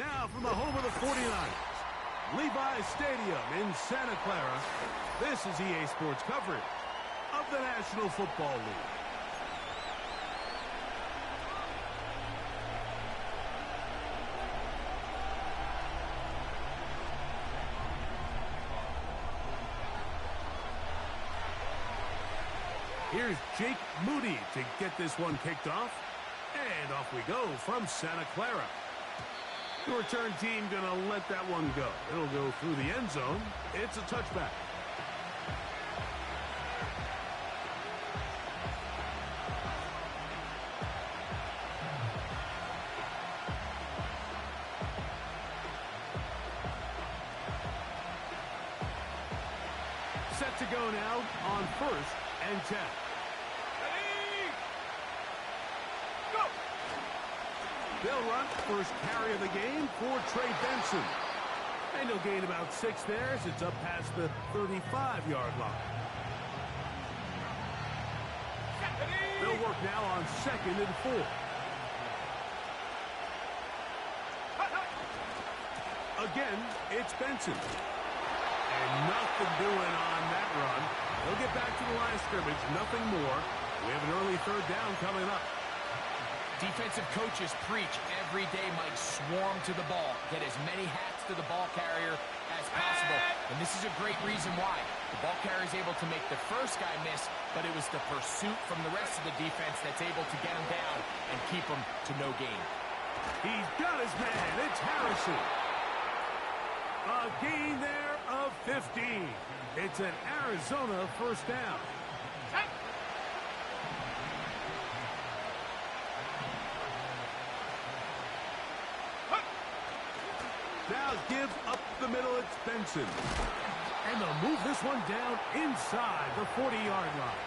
Now from the home of the 49ers, Levi Stadium in Santa Clara, this is EA Sports coverage of the National Football League. Here's Jake Moody to get this one kicked off. And off we go from Santa Clara. The return team gonna let that one go. It'll go through the end zone. It's a touchback. Set to go now on 1st and 10. Ready? Go! They'll run first carry of the game for Trey Benson. And he'll gain about 6 there as it's up past the 35-yard line. They'll work now on 2nd and 4. Again, it's Benson. And nothing doing on that run. They'll get back to the line of scrimmage, nothing more. We have an early 3rd down coming up. Defensive coaches preach every day, Mike, swarm to the ball. Get as many hats to the ball carrier as possible. And this is a great reason why. The ball carrier is able to make the first guy miss, but it was the pursuit from the rest of the defense that's able to get him down and keep him to no gain. He's got his man. It's Harrison. A gain there of 15. It's an Arizona 1st down. Now give up the middle, it's Benson. And they'll move this one down inside the 40-yard line.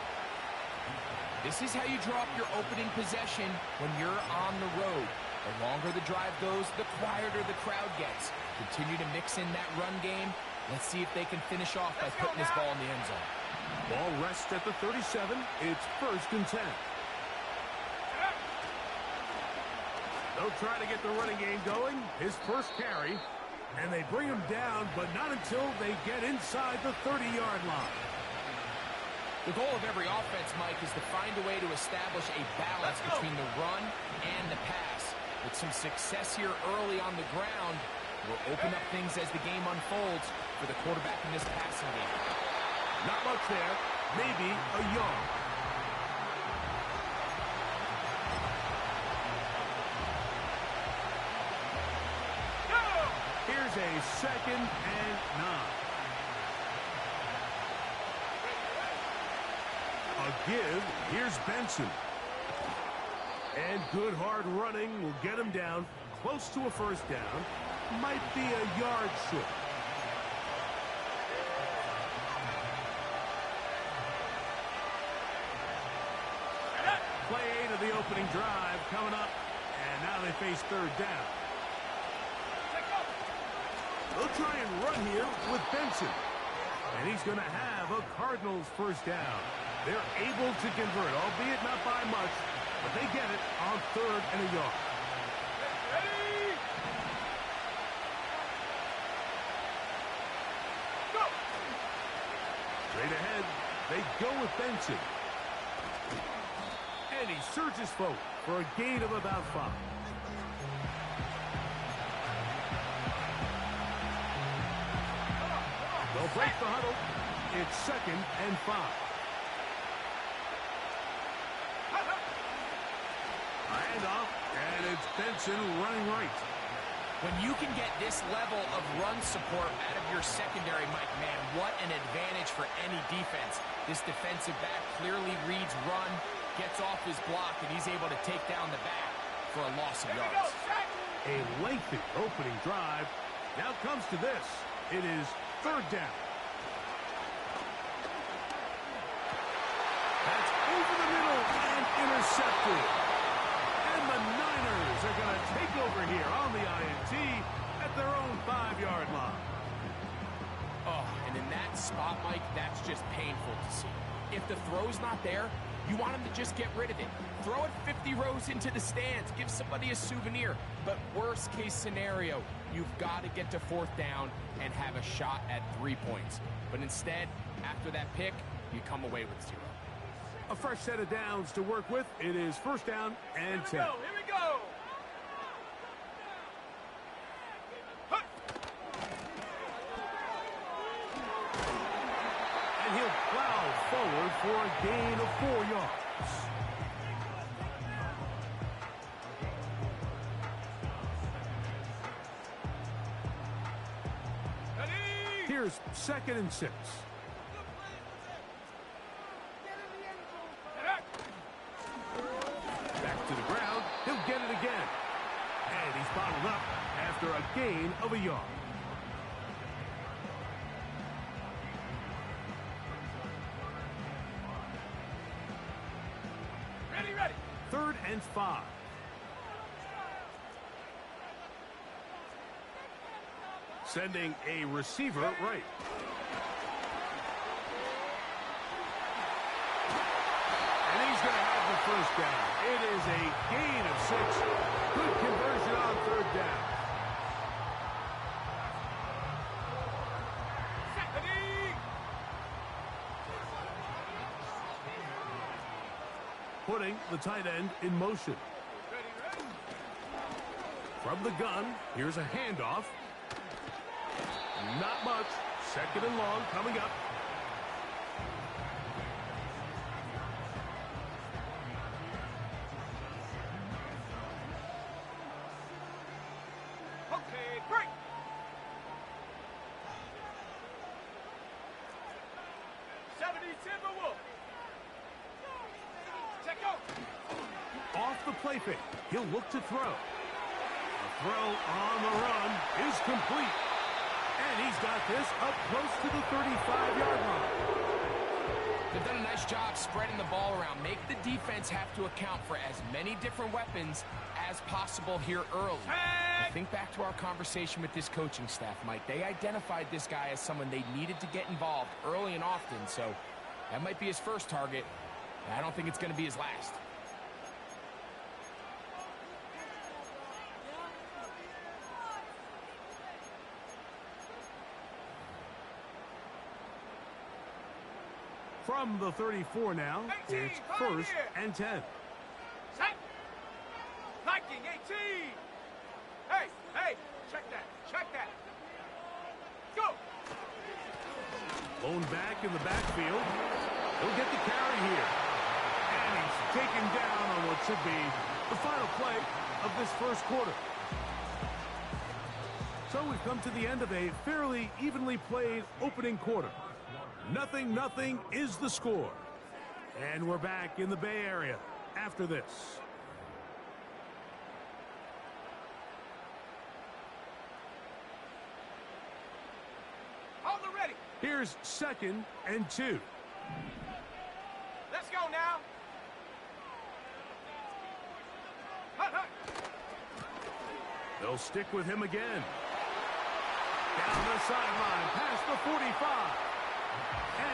This is how you draw up your opening possession when you're on the road. The longer the drive goes, the quieter the crowd gets. Continue to mix in that run game. Let's see if they can finish off by putting this ball in the end zone. Ball rests at the 37. It's 1st and 10. They'll try to get the running game going. His first carry. And they bring him down, but not until they get inside the 30-yard line. The goal of every offense, Mike, is to find a way to establish a balance between the run and the pass. With some success here early on the ground, will open up things as the game unfolds for the quarterback in this passing game. Not much there. Maybe a yard. Here's a 2nd and 9. A give. Here's Benson. And good hard running will get him down close to a 1st down. Might be a yard short. Play 8 of the opening drive coming up. And now they face 3rd down. They'll try and run here with Benson. And he's going to have a Cardinals 1st down. They're able to convert, albeit not by much, but they get it on 3rd and a yard. Ready? Go! Straight ahead, they go with Benson. And he surges forward for a gain of about 5. They'll break the huddle. It's 2nd and 5. Handoff, and it's Benson running right. When you can get this level of run support out of your secondary, Mike, man, what an advantage for any defense. This defensive back clearly reads run, gets off his block, and he's able to take down the back for a loss of yards. A lengthy opening drive. Now comes to this. It is 3rd down. That's over the middle and intercepted. And the Niners are going to take over here on the INT at their own 5-yard line. Oh, and in that spot, Mike, that's just painful to see. If the throw's not there, you want him to just get rid of it. Throw it 50 rows into the stands. Give somebody a souvenir. But worst case scenario, you've got to get to 4th down and have a shot at 3 points. But instead, after that pick, you come away with 0. A fresh set of downs to work with. It is 1st down and 10. Here we go. And he'll plow forward for a gain of 4 yards. Here's 2nd and 6. Back to the ground. He'll get it again. And he's bottled up after a gain of a yard. Ready. 3rd and 5. Sending a receiver right. And he's going to have the 1st down. It is a gain of 6. Good conversion on 3rd down. Putting the tight end in motion. From the gun, here's a handoff. Not much. 2nd and long coming up. Okay, break. Timberwolf. Check out. Off the play fake. He'll look to throw. The throw on the run is complete. And he's got this up close to the 35-yard line. They've done a nice job spreading the ball around. Make the defense have to account for as many different weapons as possible here early. Think back to our conversation with this coaching staff, Mike. They identified this guy as someone they needed to get involved early and often, so that might be his first target. I don't think it's going to be his last. From the 34 now, it's 1st and 10. Set. Viking 18. Hey, check that. Go. Blown back in the backfield. He'll get the carry here. And he's taken down on what should be the final play of this 1st quarter. So we've come to the end of a fairly evenly played opening quarter. 0-0 is the score. And we're back in the Bay Area after this. All ready. Here's 2nd and 2. Let's go now. Hut. They'll stick with him again. Down the sideline, past the 45.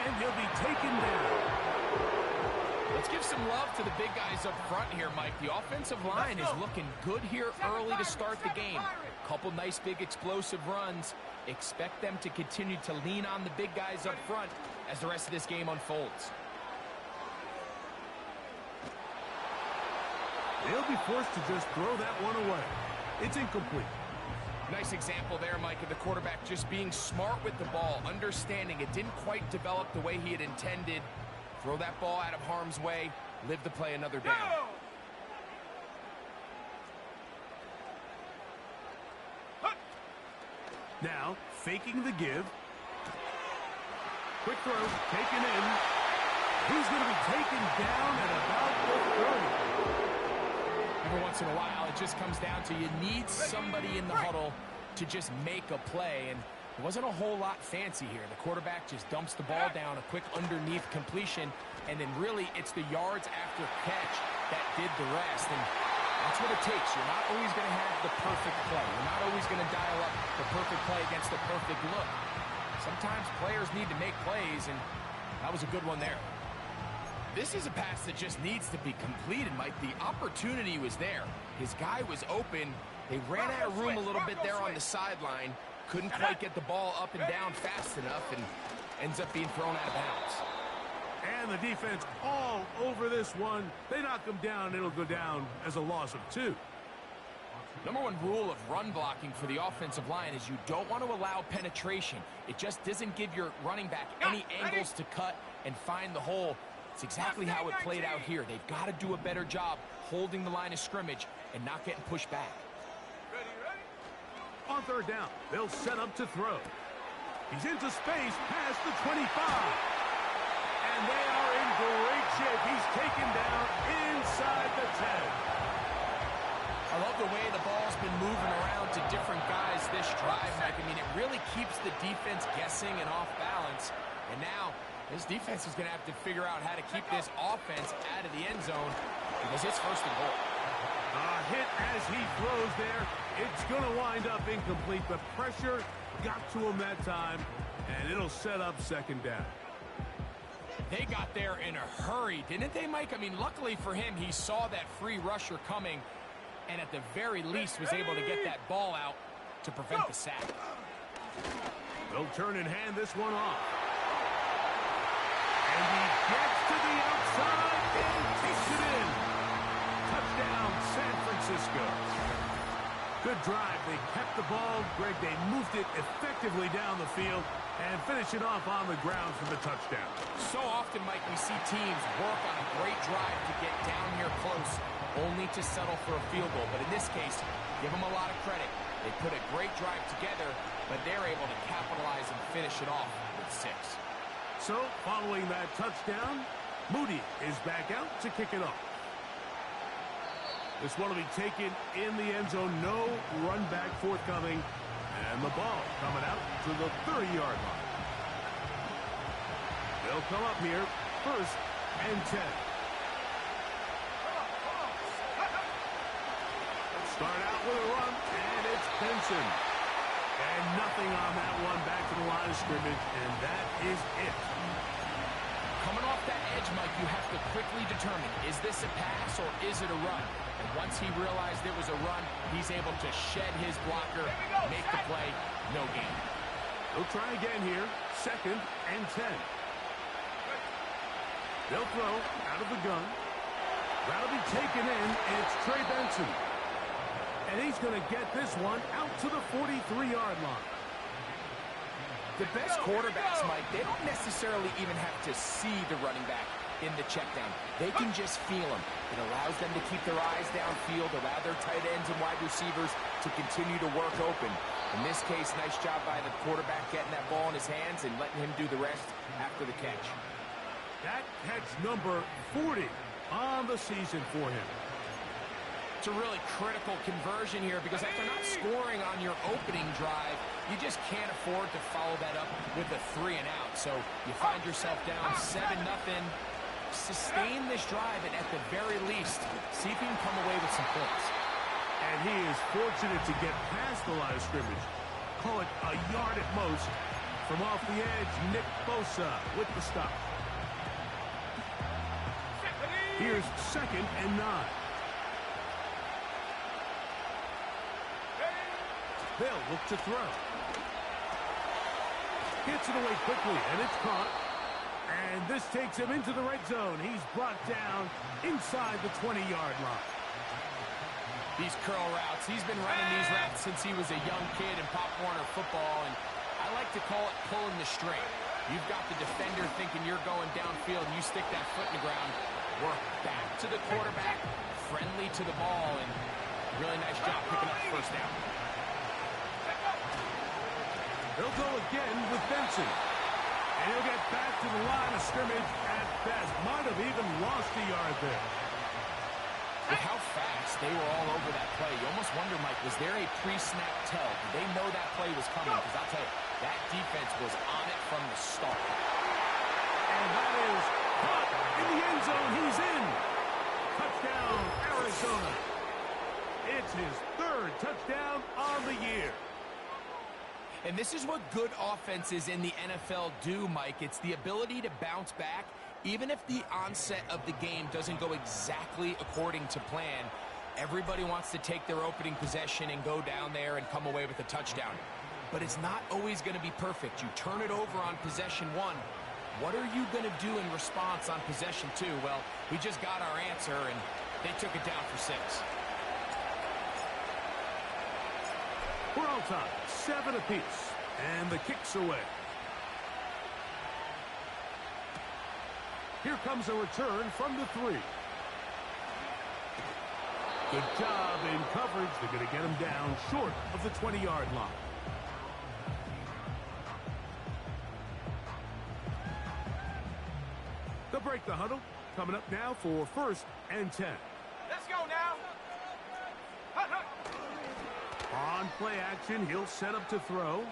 And he'll be taken down. Let's give some love to the big guys up front here, Mike. The offensive line is looking good here early to start the game. Couple nice big explosive runs. Expect them to continue to lean on the big guys up front as the rest of this game unfolds. They'll be forced to just throw that one away. It's incomplete. Nice example there, Mike, of the quarterback just being smart with the ball, understanding it didn't quite develop the way he had intended. Throw that ball out of harm's way, live to play another down. Now, faking the give. Quick throw, taken in. He's going to be taken down at about the 30. Every once in a while, it just comes down to you need somebody in the huddle to just make a play, and it wasn't a whole lot fancy here. The quarterback just dumps the ball down, a quick underneath completion, and then really it's the yards after catch that did the rest, and that's what it takes. You're not always going to have the perfect play. You're not always going to dial up the perfect play against the perfect look. Sometimes players need to make plays, and that was a good one there. This is a pass that just needs to be completed, Mike. The opportunity was there. His guy was open. They ran out of room a little bit there on the sideline. Couldn't quite get the ball up and down fast enough and ends up being thrown out of bounds. And the defense all over this one. They knock him down. It'll go down as a loss of 2. Number one rule of run blocking for the offensive line is you don't want to allow penetration. It just doesn't give your running back any angles to cut and find the hole. It's exactly how it played out here. They've got to do a better job holding the line of scrimmage and not getting pushed back. On third down, they'll set up to throw. He's into space past the 25. And they are in great shape. He's taken down inside the 10. I love the way the ball's been moving around to different guys this drive, Mike. I mean, it really keeps the defense guessing and off balance. And now, this defense is going to have to figure out how to keep this offense out of the end zone because it's first and goal. A hit as he throws there. It's going to wind up incomplete. The pressure got to him that time, and it'll set up second down. They got there in a hurry, didn't they, Mike? I mean, luckily for him, he saw that free rusher coming and at the very least was able to get that ball out to prevent the sack. They'll turn and hand this one off. And he gets to the outside and takes it in. Touchdown, San Francisco. Good drive. They kept the ball. Greg, they moved it effectively down the field and finish it off on the ground for the touchdown. So often, Mike, we see teams work on a great drive to get down here close, only to settle for a field goal. But in this case, give them a lot of credit. They put a great drive together, but they're able to capitalize and finish it off with 6. So, following that touchdown, Moody is back out to kick it off. This one will be taken in the end zone. No run back forthcoming. And the ball coming out to the 30-yard line. They'll come up here, first and 10. Start out with a run, and it's Benson. And nothing on that one, back to the line of scrimmage, and that is it. Coming off that edge, Mike, you have to quickly determine, is this a pass or is it a run? And once he realized it was a run, he's able to shed his blocker, make the play, no gain. They'll try again here, second and 10. They'll throw out of the gun. That'll be taken in, and it's Trey Benson. And he's going to get this one out to the 43-yard line. The best quarterbacks, Mike, they don't necessarily even have to see the running back in the check down. They can just feel him. It allows them to keep their eyes downfield, allow their tight ends and wide receivers to continue to work open. In this case, nice job by the quarterback getting that ball in his hands and letting him do the rest after the catch. That catch number 40 on the season for him. It's a really critical conversion here because after not scoring on your opening drive, you just can't afford to follow that up with a 3 and out. So you find yourself down 7-0. Sustain this drive and at the very least, see if you can come away with some points. And he is fortunate to get past the line of scrimmage. Call it a yard at most. From off the edge, Nick Bosa with the stop. Here's second and 9. They'll look to throw. Gets it away quickly, and it's caught. And this takes him into the red zone. He's brought down inside the 20-yard line. These curl routes, he's been running these routes since he was a young kid in Pop Warner football, and I like to call it pulling the string. You've got the defender thinking you're going downfield, and you stick that foot in the ground, work back to the quarterback, friendly to the ball, and really nice job picking up the first down. They'll go again with Benson. And he'll get back to the line of scrimmage at best. Might have even lost a yard there. With how fast they were all over that play, you almost wonder, Mike, was there a pre-snap tell? Did they know that play was coming? Because I'll tell you, that defense was on it from the start. And that is caught in the end zone. He's in. Touchdown, Arizona. It's his 3rd touchdown on the year. And this is what good offenses in the NFL do, Mike. It's the ability to bounce back Even if the onset of the game doesn't go exactly according to plan, everybody wants to take their opening possession and go down there and come away with a touchdown. But it's not always going to be perfect. You turn it over on possession 1. What are you going to do in response on possession 2? Well, we just got our answer, and they took it down for 6. We're all tied, 7 apiece, and the kick's away. Here comes a return from the 3. Good job in coverage. They're going to get him down short of the 20-yard line. They'll break the huddle. Coming up now for 1st and 10. Let's go now. Hut, hut. On play action, he'll set up to throw.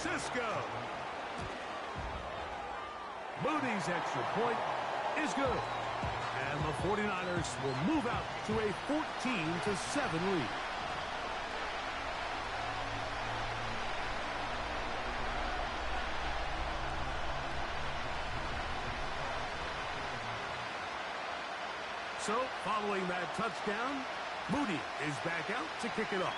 Francisco. Moody's extra point is good. And the 49ers will move out to a 14-7 lead. So, following that touchdown, Moody is back out to kick it off.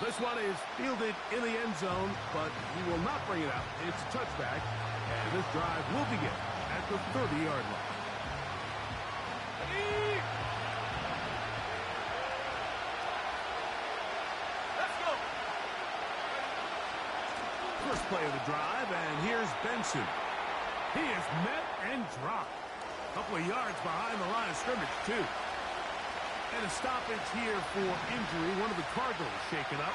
This one is fielded in the end zone, but he will not bring it out. It's a touchback, and this drive will begin at the 30-yard line. Let's go. First play of the drive, and here's Benson. He is met and dropped. A couple of yards behind the line of scrimmage, too. And a stoppage here for injury. One of the Cardinals shaken up.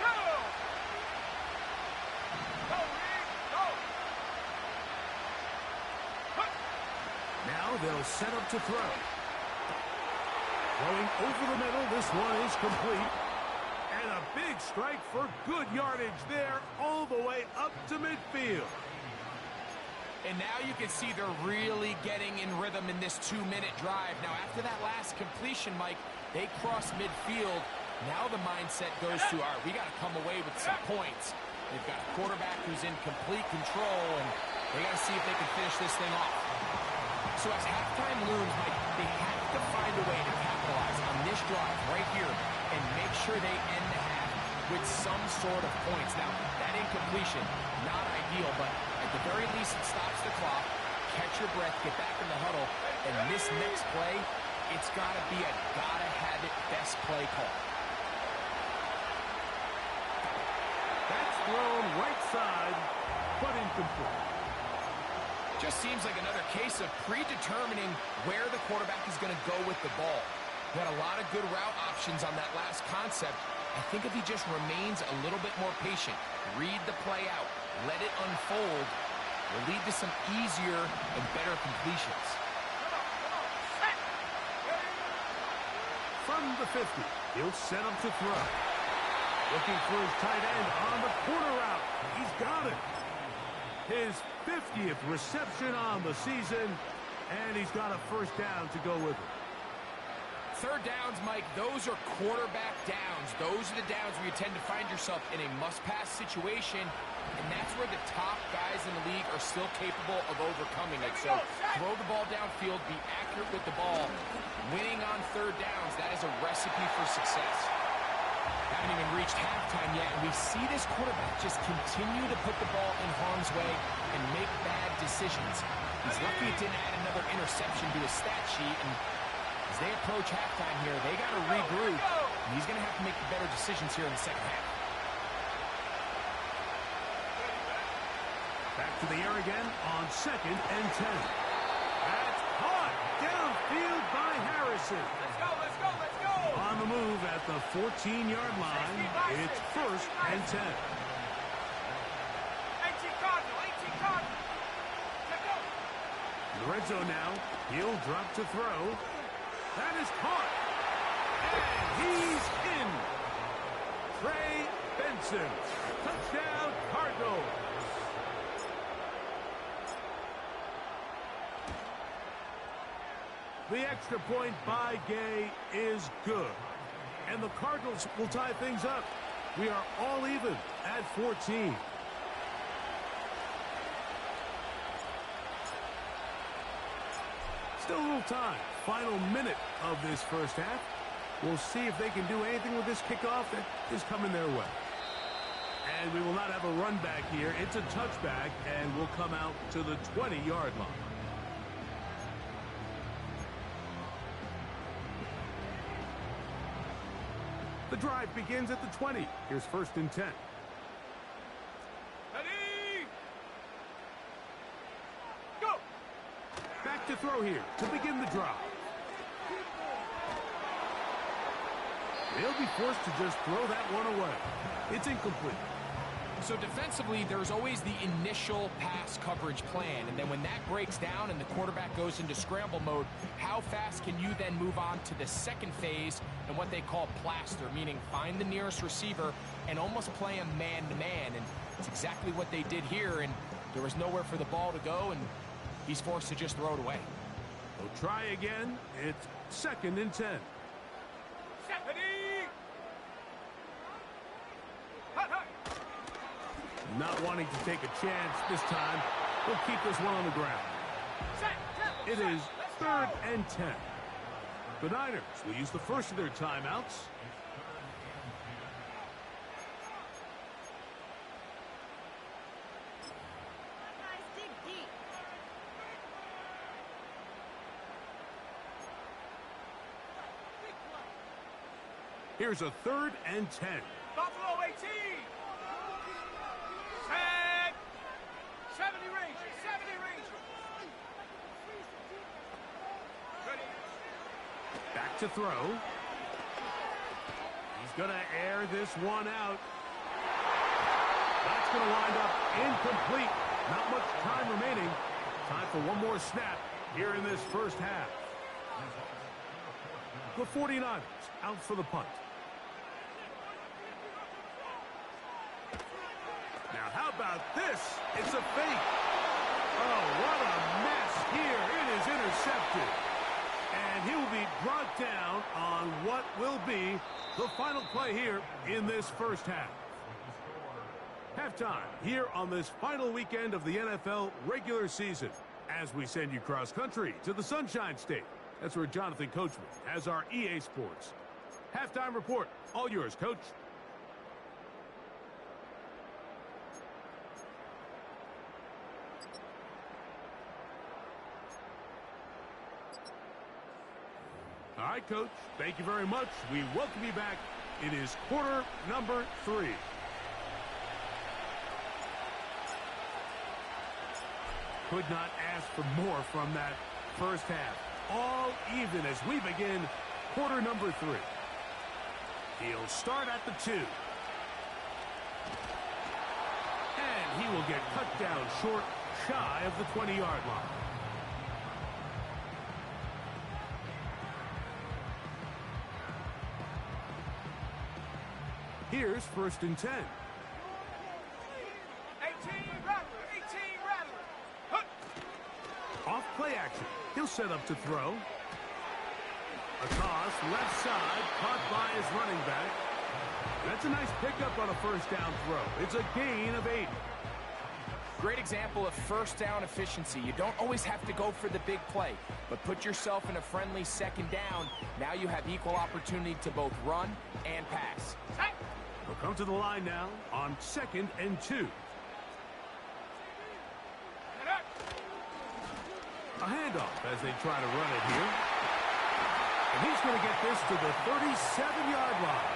Go! Go, Reed! Go! Hut. Now they'll set up to throw. Throwing over the middle. This one is complete. And a big strike for good yardage there all the way up to midfield. And now you can see they're really getting in rhythm in this 2-minute drive. Now, after that last completion, Mike, they cross midfield. Now the mindset goes to, all right, we got to come away with some points. They've got a quarterback who's in complete control, and they got to see if they can finish this thing off. So as halftime looms, Mike, they have to find a way to capitalize on this drive right here and make sure they end the half with some sort of points. Now, that incompletion, not ideal, but at the very least, it stops the clock. Catch your breath, get back in the huddle, and this next play, it's got to be a gotta-have-it best play call. That's thrown right side, but incomplete. Just seems like another case of predetermining where the quarterback is going to go with the ball. He had a lot of good route options on that last concept. I think if he just remains a little bit more patient, read the play out, let it unfold, will lead to some easier and better completions. From the 50, he'll set up to throw. Looking for his tight end on the corner route. He's got it. His 50th reception on the season, and he's got a first down to go with it. Third downs, Mike, those are quarterback downs. Those are the downs where you tend to find yourself in a must-pass situation, and that's where the top guys in the league are still capable of overcoming it. So throw the ball downfield, be accurate with the ball. Winning on third downs, that is a recipe for success. Haven't even reached halftime yet, and we see this quarterback just continue to put the ball in harm's way and make bad decisions. He's lucky it didn't add another interception to his stat sheet, and as they approach halftime here, they got to regroup, and he's going to have to make better decisions here in the second half. Back to the air again on 2nd and 10. That's caught downfield by Harrison. Let's go, let's go, let's go! On the move at the 14-yard line, it's 1st and 10. 18 Cardinal, 18 Cardinal! Let's go! Lorenzo now, he'll drop to throw. That is caught. And he's in. Trey Benson. Touchdown, Cardinals. The extra point by Gay is good. And the Cardinals will tie things up. We are all even at 14. Still a little time. Final minute of this first half. We'll see if they can do anything with this kickoff that is coming their way. And we will not have a run back here. It's a touchback, and we'll come out to the 20-yard line. The drive begins at the 20. Here's 1st and 10. Ready? Go! Back to throw here to begin the drive. They'll be forced to just throw that one away. It's incomplete. So defensively, there's always the initial pass coverage plan, and then when that breaks down and the quarterback goes into scramble mode, how fast can you then move on to the second phase and what they call plaster, meaning find the nearest receiver and almost play him man-to-man, and it's exactly what they did here, and there was nowhere for the ball to go, and he's forced to just throw it away. They'll try again. It's 2nd and 10. Ready? Hut, hut. Not wanting to take a chance this time, we'll keep this one on the ground. It is 3rd and 10. The Niners will use the first of their timeouts. Here's a 3rd and 10. Buffalo 18. Set. 70 Rangers. 70 Rangers. Ready. Back to throw. He's going to air this one out. That's going to wind up incomplete. Not much time remaining. Time for one more snap here in this first half. The 49ers out for the punt. Now, how about this? It's a fake. Oh, what a mess here. It is intercepted. And he will be brought down on what will be the final play here in this first half. Halftime here on this final weekend of the NFL regular season as we send you cross-country to the Sunshine State. That's where Jonathan Coachman has our EA Sports halftime report. All yours, Coach. All right, Coach. Thank you very much. We welcome you back. It is quarter number 3. Could not ask for more from that first half. All even as we begin quarter number 3. He'll start at the 2. And he will get cut down short, shy of the 20-yard line. Here's 1st and 10. 18 Rattler. 18 Rattler. Hut. Off play action. He'll set up to throw. A toss, left side, caught by his running back. That's a nice pickup on a first down throw. It's a gain of 8. Great example of first down efficiency. You don't always have to go for the big play, but put yourself in a friendly second down. Now you have equal opportunity to both run and pass. We'll come to the line now on 2nd and 2. A handoff as they try to run it here. And he's going to get this to the 37-yard line.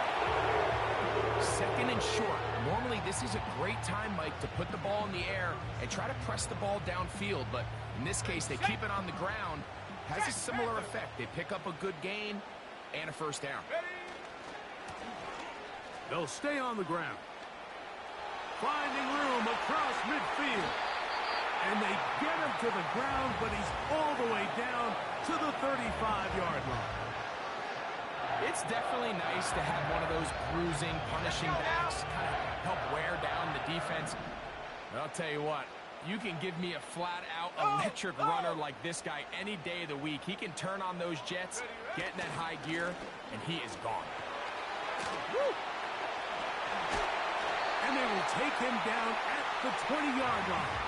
2nd and short. Normally, this is a great time, Mike, to put the ball in the air and try to press the ball downfield. But in this case, they keep it on the ground. Has a similar effect. They pick up a good gain and a first down. They'll stay on the ground. Finding room across midfield. And they get him to the ground, but he's all the way down to the 35-yard line. It's definitely nice to have one of those bruising, punishing backs kind of help wear down the defense. But I'll tell you what, you can give me a flat-out electric runner like this guy any day of the week. He can turn on those jets, get in that high gear, and he is gone. Woo! And they will take him down at the 20-yard line.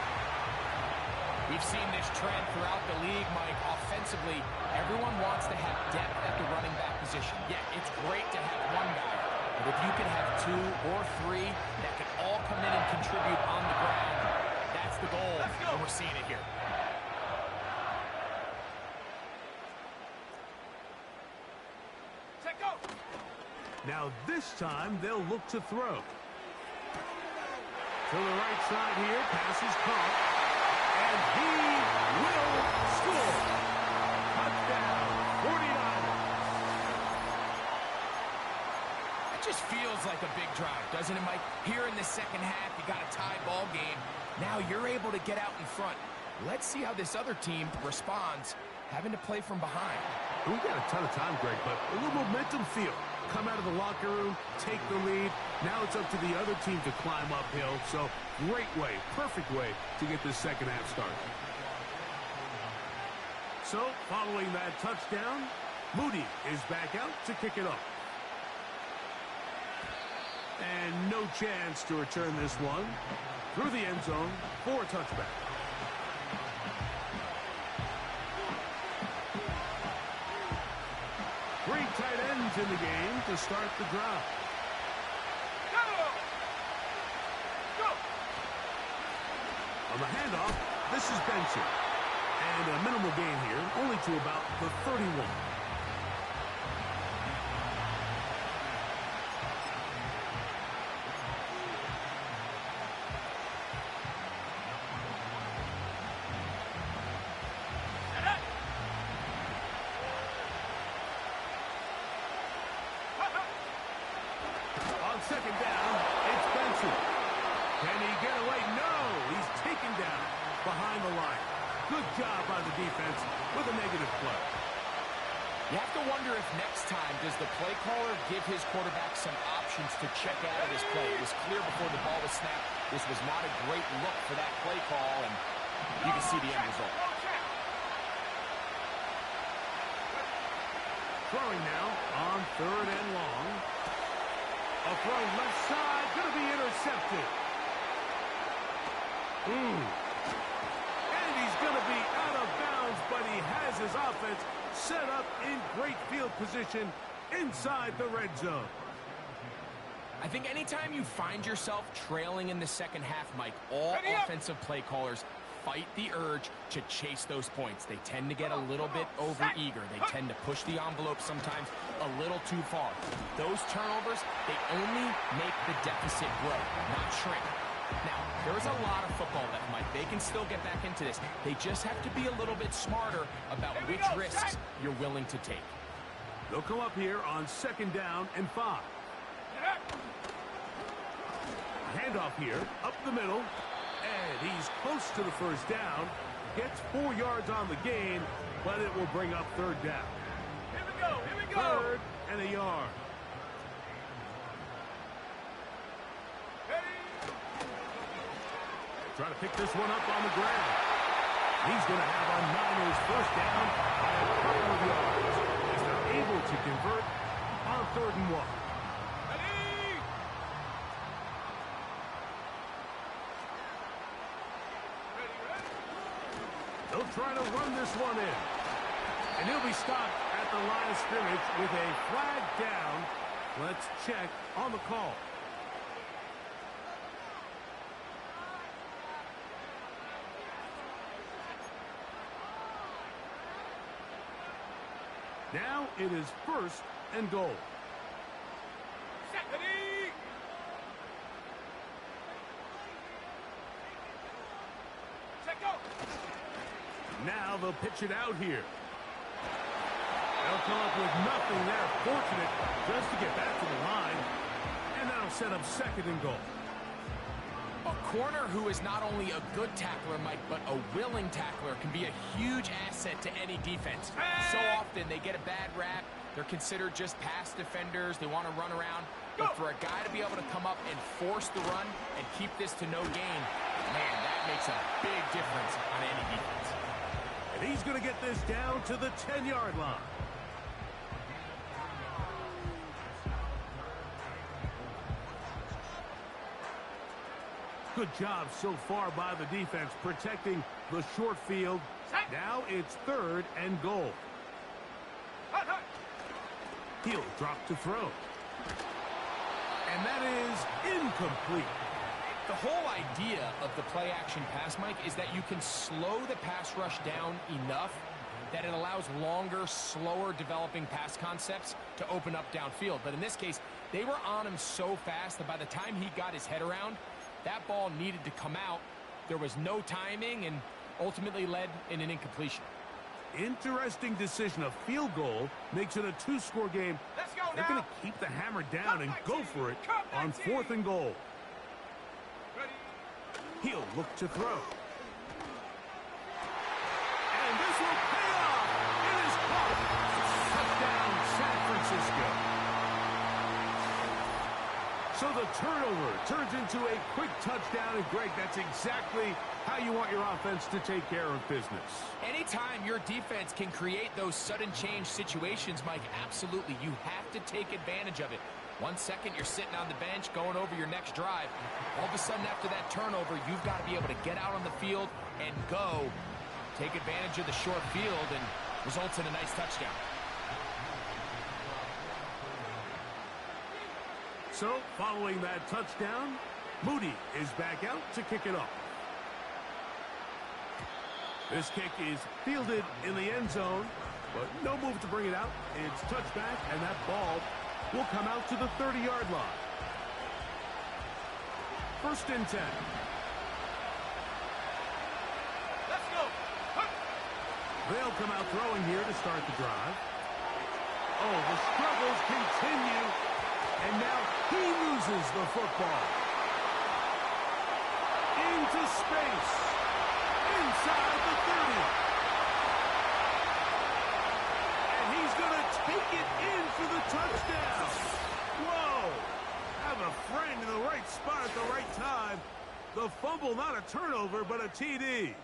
We've seen this trend throughout the league, Mike. Offensively, everyone wants to have depth at the running back position. Yeah, it's great to have one guy, but if you can have two or three that can all come in and contribute on the ground, that's the goal, and we're seeing it here. Set go. Now this time they'll look to throw. To the right side here, pass is caught. And he will score. Touchdown, 49ers. It just feels like a big drive, doesn't it, Mike? Here in the second half, you got a tie ball game. Now you're able to get out in front. Let's see how this other team responds, having to play from behind. We got a ton of time, Greg, but a little momentum feel. Come out of the locker room, take the lead. Now it's up to the other team to climb uphill. So great way, perfect way to get this second half started. So following that touchdown, Moody is back out to kick it off. And no chance to return this one through the end zone for a touchback. Three tight ends in the game to start the drive. Go. Go. On the handoff, this is Benson. And a minimal gain here, only to about the 31. On second down, it's Benson. Can he get away? No! He's taken down behind the line. Good job by the defense with a negative play. You have to wonder if next time, does the play caller give his quarterback some options to check out of this play? It was clear before the ball was snapped. This was not a great look for that play call, and you can see the end result. Throwing now on third and long. A throw left side, going to be intercepted. And he's going to be out of bounds, but he has his offense set up in great field position inside the red zone. I think anytime you find yourself trailing in the second half, Mike, all offensive play callers fight the urge to chase those points. They tend to get a little bit overeager. They tend to push the envelope sometimes a little too far. Those turnovers, they only make the deficit grow, not shrink. Now, there's a lot of football left, Mike. They can still get back into this. They just have to be a little bit smarter about which risks you're willing to take. They'll come up here on second down and 5. Handoff here, up the middle. And he's close to the first down. Gets 4 yards on the gain, but it will bring up third down. Here we go. Here we go. Third and a yard. Trying to pick this one up on the ground. He's going to have a Niners first down by a couple of yards as they're able to convert on third and 1. They'll try to run this one in. And he'll be stopped at the line of scrimmage with a flag down. Let's check on the call. Now it is first and goal. Ready. Set go. Now they'll pitch it out here. They'll come up with nothing there. Fortunate just to get back to the line. And that'll set up second and goal. A corner who is not only a good tackler, Mike, but a willing tackler can be a huge asset to any defense. So often they get a bad rap. They're considered just pass defenders. They want to run around. But for a guy to be able to come up and force the run and keep this to no gain, man, that makes a big difference on any defense. And he's going to get this down to the 10-yard line. Good job so far by the defense protecting the short field. Now it's 3rd and goal. He'll drop to throw. And that is incomplete. The whole idea of the play-action pass, Mike, is that you can slow the pass rush down enough that it allows longer, slower developing pass concepts to open up downfield. But in this case, they were on him so fast that by the time he got his head around, that ball needed to come out. There was no timing and ultimately led in an incompletion. Interesting decision. A field goal makes it a 2-score game. Let's go They're now. going to keep the hammer down and go for it on 4th and goal. Ready. He'll look to throw. And this will pay off. It is caught. Touchdown, San Francisco. So the turnover turns into a quick touchdown. And Greg, that's exactly how you want your offense to take care of business. Anytime your defense can create those sudden change situations, Mike, absolutely, you have to take advantage of it. 1 second, you're sitting on the bench going over your next drive. All of a sudden, after that turnover, you've got to be able to get out on the field and go. Take advantage of the short field and results in a nice touchdown. So, following that touchdown, Moody is back out to kick it off. This kick is fielded in the end zone, but no move to bring it out. It's touchback, and that ball will come out to the 30-yard line. 1st and 10. Let's go. They'll come out throwing here to start the drive. Oh, the struggles continue, and now he loses the football. Into space. Inside the 30. And he's going to take it in for the touchdown. Whoa. Have a friend in the right spot at the right time. The fumble, not a turnover, but a TD.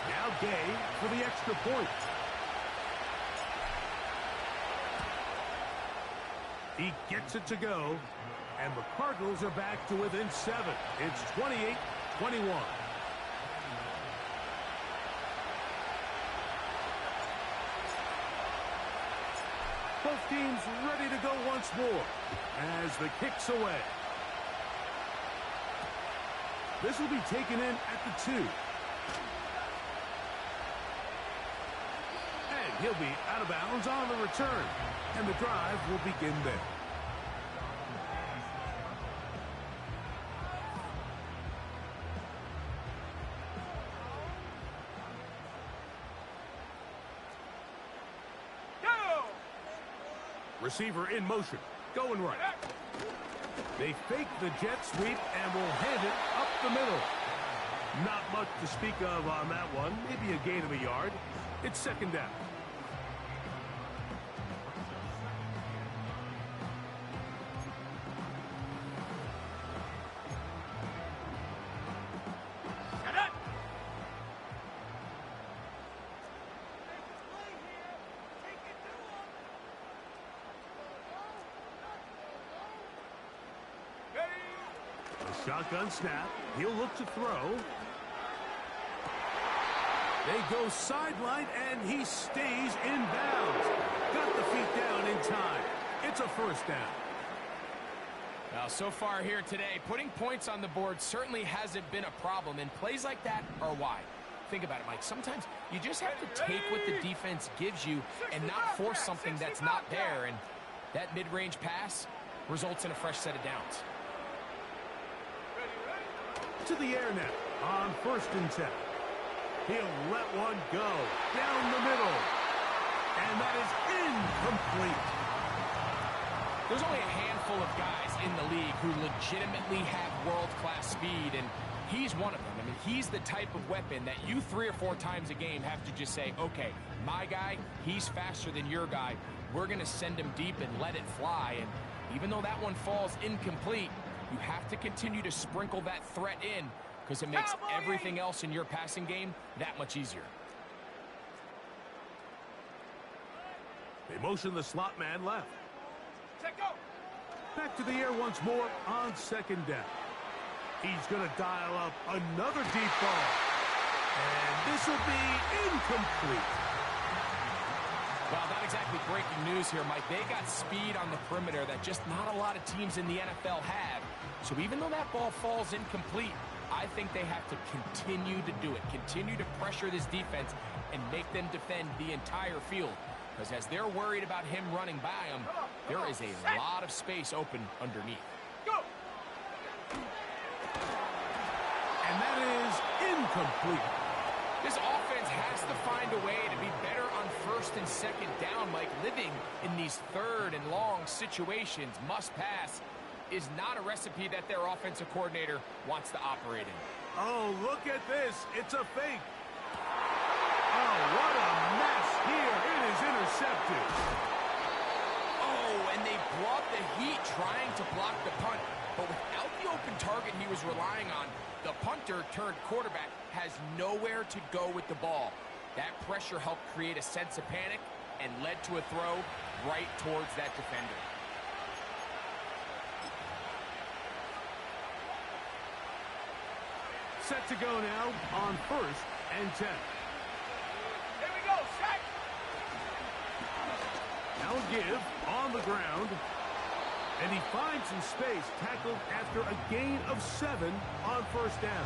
Now Gay for the extra point. He gets it to go, and the Cardinals are back to within 7. It's 28-21. Both teams ready to go once more as the kick's away. This will be taken in at the 2. And he'll be out of bounds on the return. And the drive will begin there. Go. Receiver in motion. Going right. They fake the jet sweep and will hand it up the middle. Not much to speak of on that one. Maybe a gain of a yard. It's 2nd down. Shotgun snap. He'll look to throw. They go sideline, and he stays in bounds. Got the feet down in time. It's a 1st down. Well, so far here today, putting points on the board certainly hasn't been a problem, and plays like that are why. Think about it, Mike. Sometimes you just have to take what the defense gives you and not force something that's not there, and that mid-range pass results in a fresh set of downs. To the air now on 1st and 10. He'll let one go down the middle. And that is incomplete. There's only a handful of guys in the league who legitimately have world-class speed, and he's one of them. I mean, he's the type of weapon that you 3 or 4 times a game have to just say, okay, my guy, he's faster than your guy. We're going to send him deep and let it fly. And even though that one falls incomplete, you have to continue to sprinkle that threat in because it makes everything else in your passing game that much easier. They motion the slot man left. Check out. Back to the air once more on second down. He's going to dial up another deep ball. And this will be incomplete. Well, not exactly breaking news here, Mike. They got speed on the perimeter that just not a lot of teams in the NFL have. So even though that ball falls incomplete, I think they have to continue to do it. Continue to pressure this defense and make them defend the entire field. Because as they're worried about him running by them, there is a lot of space open underneath. Go. And that is incomplete. This offense has to find a way to be better on first and second down, Mike. Living in these third and long situations, must pass, is not a recipe that their offensive coordinator wants to operate in. Oh, look at this. It's a fake. Oh, what a mess here. It is intercepted. Oh, and they brought the heat trying to block the punt. But without the open target he was relying on, the punter turned quarterback has nowhere to go with the ball. That pressure helped create a sense of panic and led to a throw right towards that defender. Set to go now on first and 10. Here we go. Set. Now a give on the ground. And he finds some space, tackled after a gain of 7 on first down.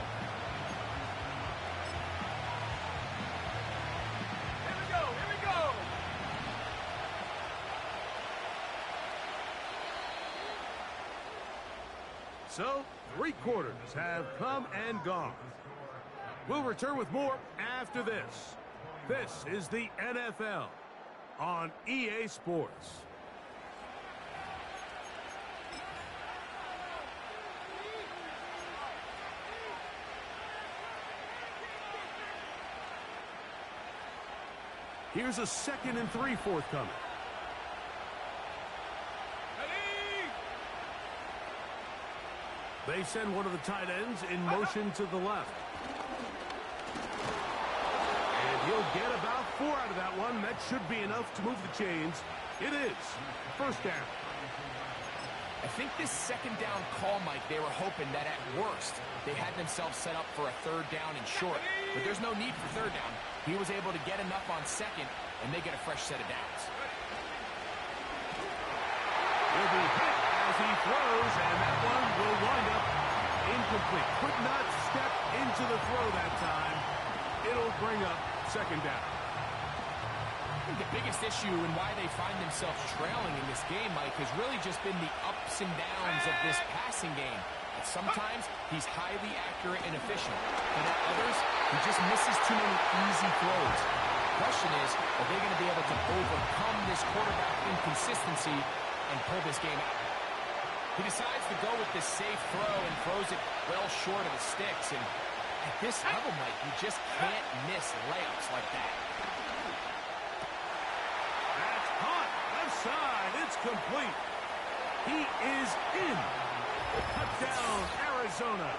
Here we go. Here we go. So, 3 quarters have come and gone. We'll return with more after this. This is the NFL on EA Sports. Here's a 2nd and 3 forthcoming. They send one of the tight ends in motion to the left. And he'll get about 4 out of that one. That should be enough to move the chains. It is. First down. I think this second down call, Mike, they were hoping that at worst they had themselves set up for a 3rd down and short. But there's no need for 3rd down. He was able to get enough on 2nd, and they get a fresh set of downs. Will be hit as he throws, and that one will wind up incomplete. Could not step into the throw that time. It'll bring up 2nd down. I think the biggest issue and why they find themselves trailing in this game, Mike, has really just been the ups and downs of this passing game. And sometimes he's highly accurate and efficient, but at others, he just misses too many easy throws. The question is, are they going to be able to overcome this quarterback inconsistency and pull this game out? He decides to go with this safe throw and throws it well short of the sticks. And at this level, Mike, you just can't miss layups like that. That's hot. Left side. It's complete. He is in. Touchdown, Arizona.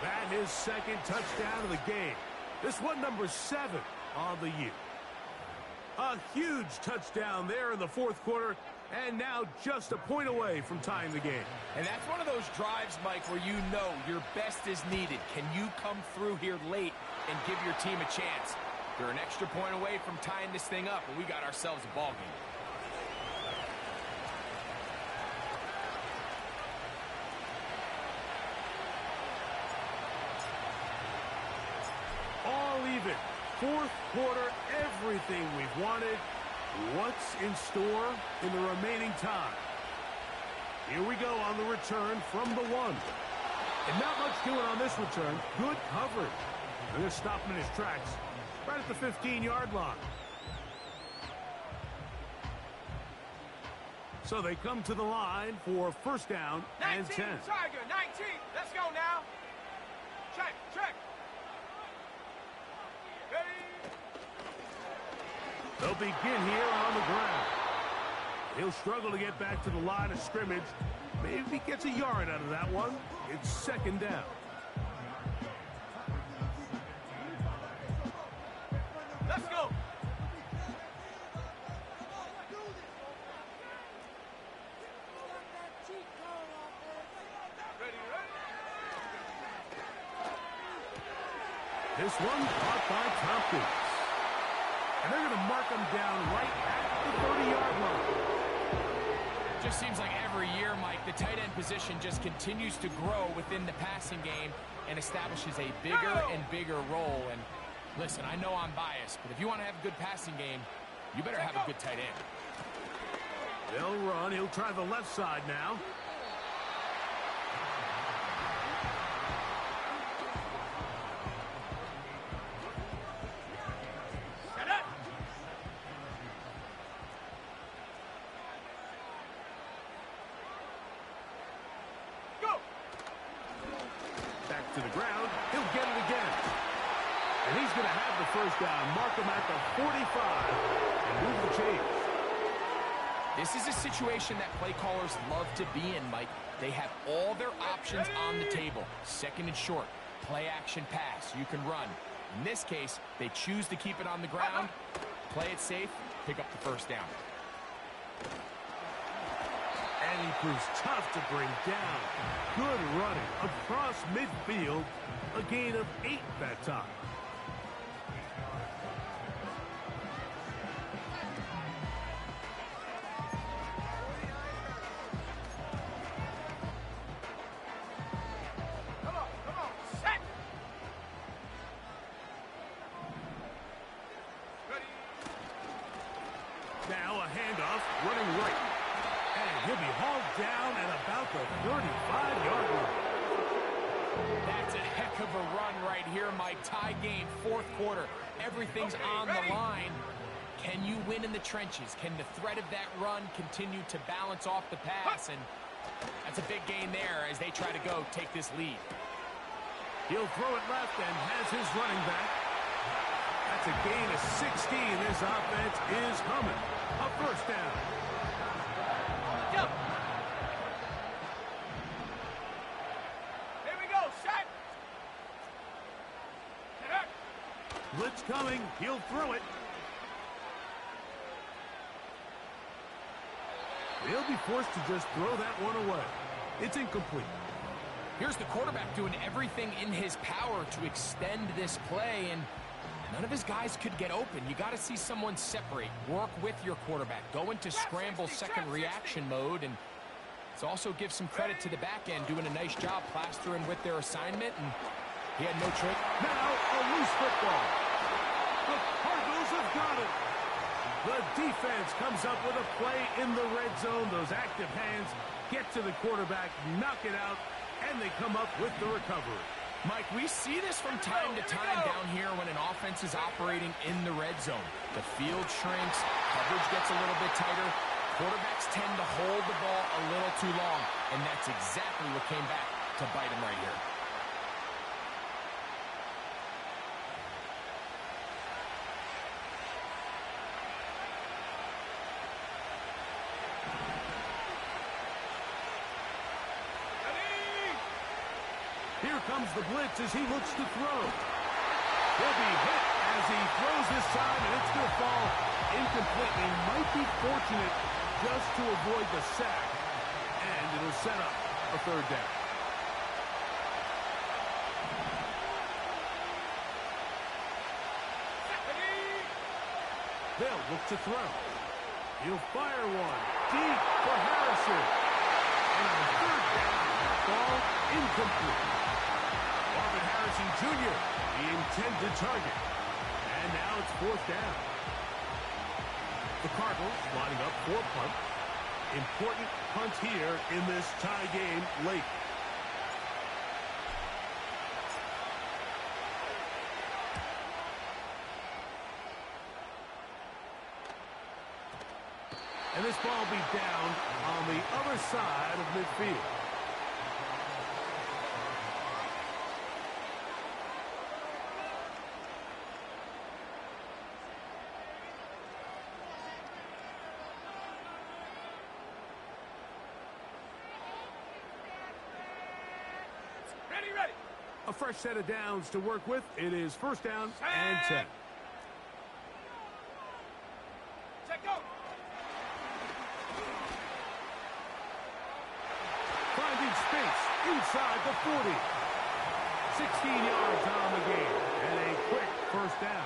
That is 2nd touchdown of the game. This one number 7 on the year. A huge touchdown there in the 4th quarter, and now just a point away from tying the game. And that's one of those drives, Mike, where you know your best is needed. Can you come through here late and give your team a chance? They're an extra point away from tying this thing up, and we got ourselves a ball game. All even. 4th quarter, everything we've wanted. What's in store in the remaining time? Here we go on the return from the 1. And not much doing on this return. Good coverage. And they're stopping in his tracks right at the 15-yard line. So they come to the line for first down and 19, 10. Tiger, 19. Let's go now. Check, check. Ready? They'll begin here on the ground. He'll struggle to get back to the line of scrimmage. Maybe he gets a yard out of that one. It's second down. Let's go. Ready, ready? This one caught by Tompkins. And they're going to mark him down right at the 30-yard line. Just seems like every year, Mike, the tight end position just continues to grow within the passing game and establishes a bigger and bigger role. And listen, I know I'm biased, but if you want to have a good passing game, you better have a good tight end. They'll run. He'll try the left side now. Set up. Go. Back to the ground. He'll get it again. And he's going to have the first down. Mark him at the 45 and move the chains. This is a situation that play callers love to be in, Mike. They have all their options on the table. Second and short, play action pass. You can run. In this case, they choose to keep it on the ground, play it safe, pick up the first down. And he proves tough to bring down. Good running across midfield. A gain of 8 that time. Come on, set. Ready? Now a handoff, running right. And he'll be hauled down at about the 35-yard line. That's a heck of a run right here, Mike. Tie game, fourth quarter. Everything's on the line. Can you win in the trenches? Can the threat of that run continue to balance off the pass? And that's a big gain there as they try to go take this lead. He'll throw it left and has his running back. That's a gain of 16. This offense is humming. A first down. Go. Here we go, set. Set up. Blitz coming. He'll throw it. He'll be forced to just throw that one away. It's incomplete. Here's the quarterback doing everything in his power to extend this play, and none of his guys could get open. You got to see someone separate, work with your quarterback, go into scramble second reaction mode, and it's also give some credit to the back end doing a nice job plastering with their assignment, and he had no trick. Now a loose football. The Cardinals have got it. The defense comes up with a play in the red zone. Those active hands get to the quarterback, knock it out, and they come up with the recovery. Mike, we see this from time to time down here when an offense is operating in the red zone. The field shrinks, coverage gets a little bit tighter, quarterbacks tend to hold the ball a little too long, and that's exactly what came back to bite him right here. Here comes the blitz as he looks to throw. He'll be hit as he throws this time, and it's going to fall incomplete. He might be fortunate just to avoid the sack, and it'll set up a third down. They'll look to throw. He'll fire one deep for Harrison. And on third down, ball incomplete. Marvin Harrison Jr., the intended target. And now it's fourth down. The Cardinals lining up for a punt. Important punt here in this tie game late. And this ball will be down on the other side of midfield. Ready. A fresh set of downs to work with. It is first down and 10. Check, go. Finding space inside the 40. 16 yards on the game. And a quick first down.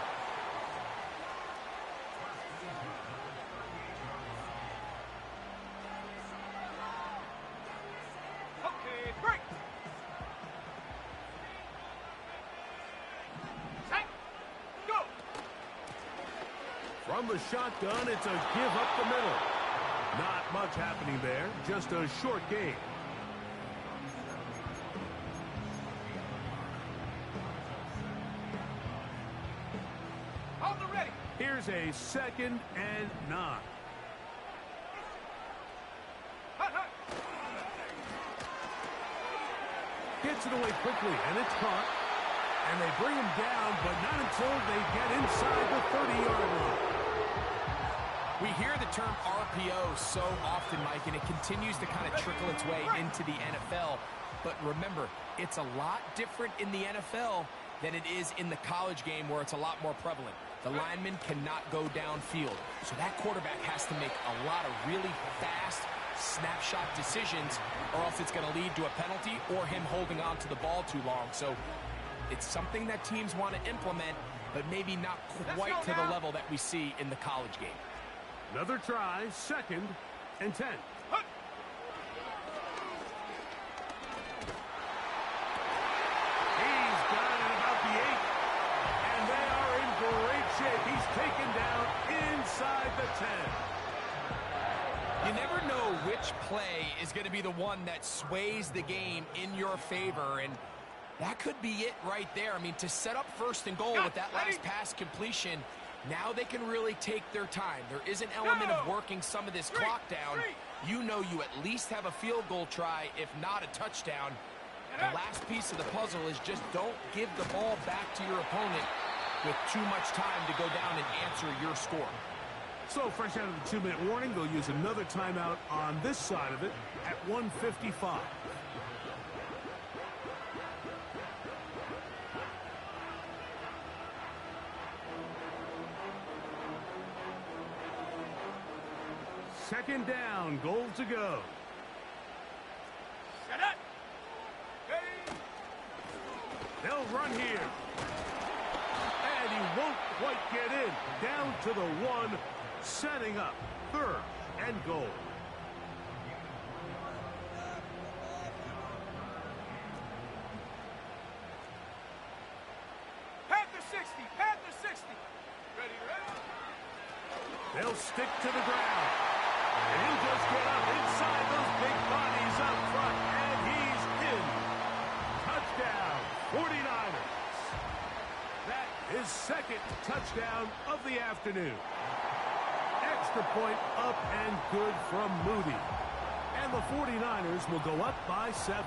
Okay, break. Set. Go. From the shotgun, it's a give up the middle. Not much happening there. Just a short game. On the ready. Here's a 2nd and 9. Hut. Gets it away quickly, and it's caught. And they bring him down, but not until they get inside the 30-yard line. We hear the term RPO so often, Mike, and it continues to kind of trickle its way into the NFL. But remember, it's a lot different in the NFL than it is in the college game where it's a lot more prevalent. The lineman cannot go downfield. So that quarterback has to make a lot of really fast snapshot decisions, or else it's going to lead to a penalty or him holding on to the ball too long. So it's something that teams want to implement, but maybe not quite to the level that we see in the college game. Another try, 2nd and 10. Hut. He's got it about the 8. And they are in great shape. He's taken down inside the 10. You never know which play is going to be the one that sways the game in your favor, and that could be it right there. I mean, to set up 1st and goal with that last pass completion, now they can really take their time. There is an element of working some of this clock down. You know you at least have a field goal try, if not a touchdown. The last piece of the puzzle is just don't give the ball back to your opponent with too much time to go down and answer your score. So, fresh out of the 2-minute warning, they'll use another timeout on this side of it at 1:55. Second down, goal to go. Set up. Ready. They'll run here. And he won't quite get in. Down to the 1, setting up 3rd and goal. Panther 60. Panther 60. Ready. They'll stick to the ground. And he'll just get up inside those big bodies up front. And he's in. Touchdown, 49ers. That is 2nd touchdown of the afternoon. Extra point up and good from Moody. And the 49ers will go up by 7.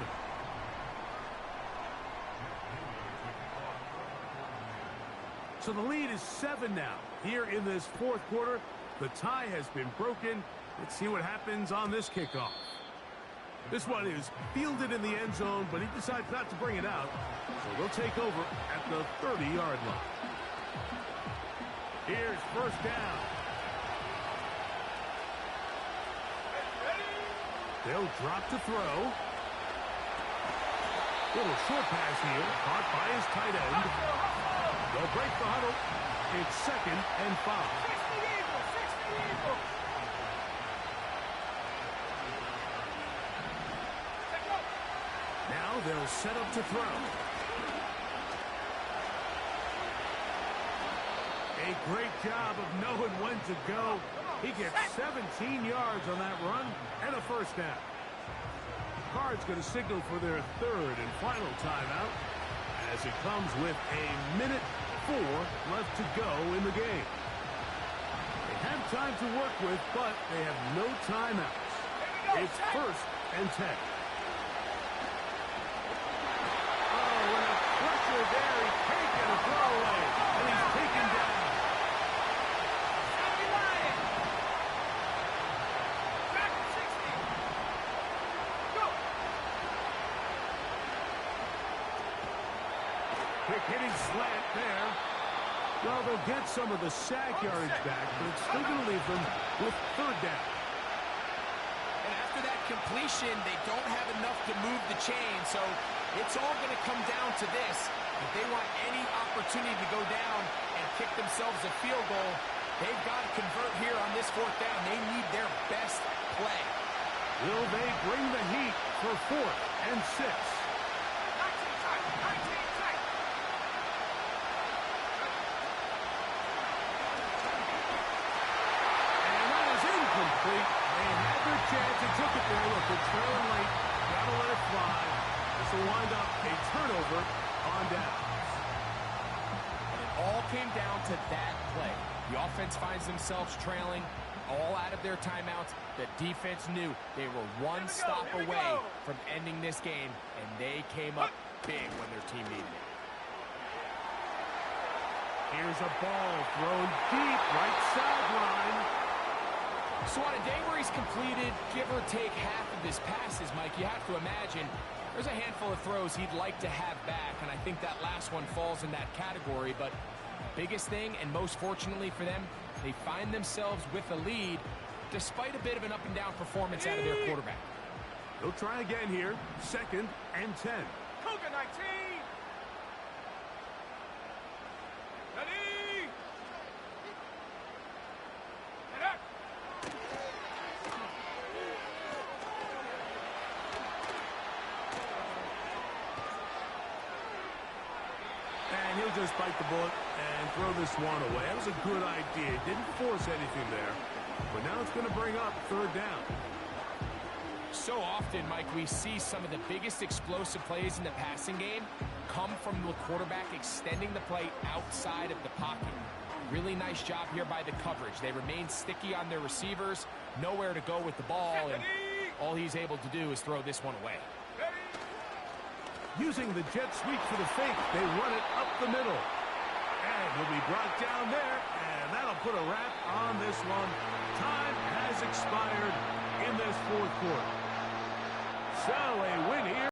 So the lead is 7 now. Here in this 4th quarter, the tie has been broken. Let's see what happens on this kickoff. This one is fielded in the end zone, but he decides not to bring it out. So they'll take over at the 30-yard line. Here's first down. They'll drop to throw. Little short pass here, caught by his tight end. They'll break the huddle. It's 2nd and 5. 60 Eagles. Now they'll set up to throw. A great job of knowing when to go. He gets 17 yards on that run and a first down. Cards going to signal for their 3rd and final timeout as it comes with 1:04 left to go in the game. A have time to work with, but they have no timeouts. It's 1st and 10. Oh, and a pressure there. He can't get a throwaway, and he's taken down. Quick hitting slant there. Well, they'll get some of the sack yardage back, but it's still going to leave them with 3rd down. And after that completion, they don't have enough to move the chain, so it's all going to come down to this. If they want any opportunity to go down and kick themselves a field goal, they've got to convert here on this 4th down. They need their best play. Will they bring the heat for 4th and 6? They had their chance. They took it there. Look, they're trailing late. Got to let it fly. This will wind up a turnover on downs. And it all came down to that play. The offense finds themselves trailing, all out of their timeouts. The defense knew they were one stop away from ending this game, and they came up big when their team needed it. Here's a ball thrown deep, right sideline. So on a day where he's completed, give or take half of his passes, Mike, you have to imagine there's a handful of throws he'd like to have back, and I think that last one falls in that category. But biggest thing, and most fortunately for them, they find themselves with a lead despite a bit of an up-and-down performance out of their quarterback. They'll try again here, 2nd and 10. Cougar 19. Ready. Get up. And he'll just bite the bullet and throw this one away. That was a good idea. Didn't force anything there. But now it's going to bring up 3rd down. So often, Mike, we see some of the biggest explosive plays in the passing game come from the quarterback extending the play outside of the pocket. Really nice job here by the coverage. They remain sticky on their receivers, nowhere to go with the ball, and all he's able to do is throw this one away. Using the jet sweep for the fake, they run it up the middle. And he'll be brought down there, and that'll put a wrap on this one. Time has expired in this 4th quarter. So a win here.